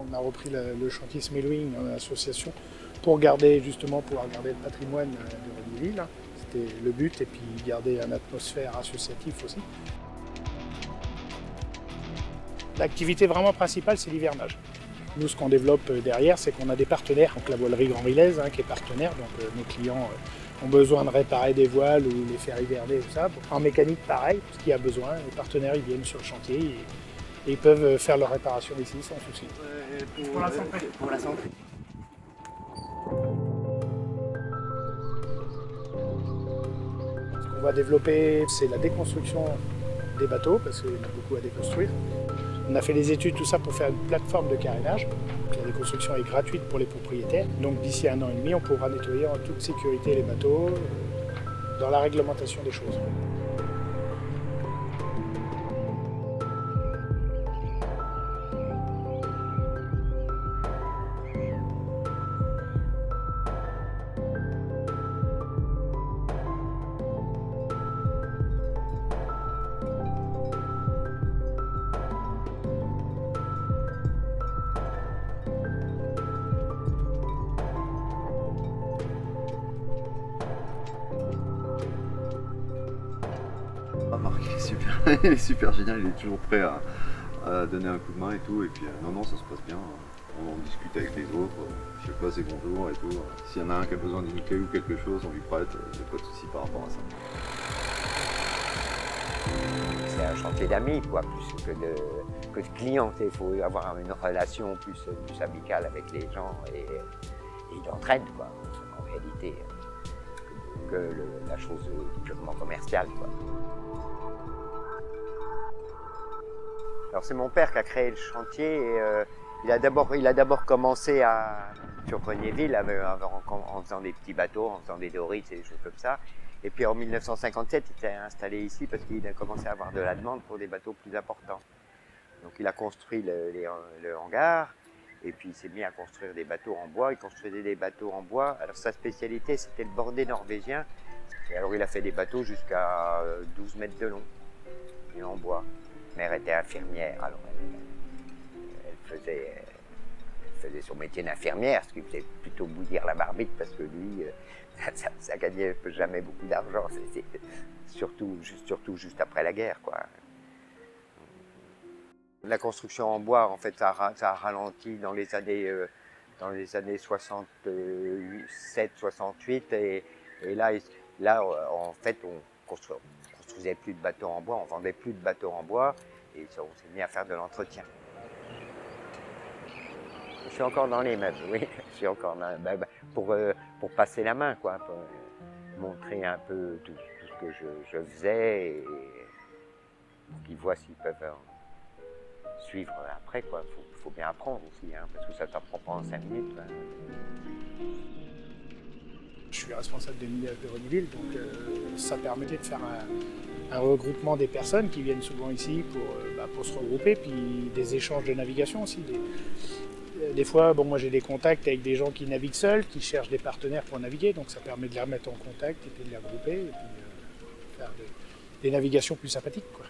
On a repris le chantier Smelwing en association pour garder justement pouvoir garder le patrimoine de Regniville. C'était le but, et puis garder une atmosphère associative aussi. L'activité vraiment principale, c'est l'hivernage. Nous, ce qu'on développe derrière, c'est qu'on a des partenaires, donc la voilerie Grand Rilez qui est partenaire, donc nos clients ont besoin de réparer des voiles ou les faire hiverner, tout ça. En mécanique, pareil, ce qu'il y a besoin, les partenaires ils viennent sur le chantier et ils peuvent faire leur réparation ici sans souci. Pour la santé. Pour la santé. Ce qu'on va développer, c'est la déconstruction des bateaux, parce qu'il y en a beaucoup à déconstruire. On a fait les études, tout ça, pour faire une plateforme de carénage. La déconstruction est gratuite pour les propriétaires. Donc d'ici 1 an et demi, on pourra nettoyer en toute sécurité les bateaux, dans la réglementation des choses. Marc, il est super génial, il est toujours prêt à donner un coup de main et tout. Et puis non, ça se passe bien. On discute avec les autres, je sais pas, c'est bonjour et tout. S'il y en a un qui a besoin d'une clé ou quelque chose, on lui prête, il n'y a pas de souci par rapport à ça. C'est un chantier d'amis, quoi, plus que de clients. Il faut avoir une relation plus amicale avec les gens et d'entraide, quoi, en réalité, que la chose purement commerciale, quoi. Alors c'est mon père qui a créé le chantier et il a d'abord commencé sur Regniville en faisant des petits bateaux, en faisant des dorites et des choses comme ça. Et puis en 1957, il s'est installé ici parce qu'il a commencé à avoir de la demande pour des bateaux plus importants. Donc il a construit le hangar et puis il s'est mis à construire des bateaux en bois. Il construisait des bateaux en bois. Alors sa spécialité, c'était le bordé norvégien. Et alors il a fait des bateaux jusqu'à 12 mètres de long et en bois. Ma mère était infirmière, alors elle faisait son métier d'infirmière, ce qui faisait plutôt bouillir la marmite parce que lui, ça gagnait jamais beaucoup d'argent, surtout juste après la guerre, quoi. La construction en bois, en fait, ça a ralenti dans les années 67-68 et là, en fait, on construisait plus de bateaux en bois, on vendait plus de bateaux en bois et on s'est mis à faire de l'entretien. Je suis encore dans les meubles, oui. Je suis encore dans, pour passer la main, quoi, pour montrer un peu tout ce que je faisais et pour qu'ils voient s'ils peuvent suivre après, quoi. Faut bien apprendre aussi, hein, parce que ça ne t'apprend pas en 5 minutes. Quoi. Je suis responsable des milliers de Regniville, donc ça permettait de faire un regroupement des personnes qui viennent souvent ici pour se regrouper, puis des échanges de navigation aussi. Des fois, moi j'ai des contacts avec des gens qui naviguent seuls, qui cherchent des partenaires pour naviguer, donc ça permet de les remettre en contact et puis de les regrouper et puis faire des navigations plus sympathiques, quoi.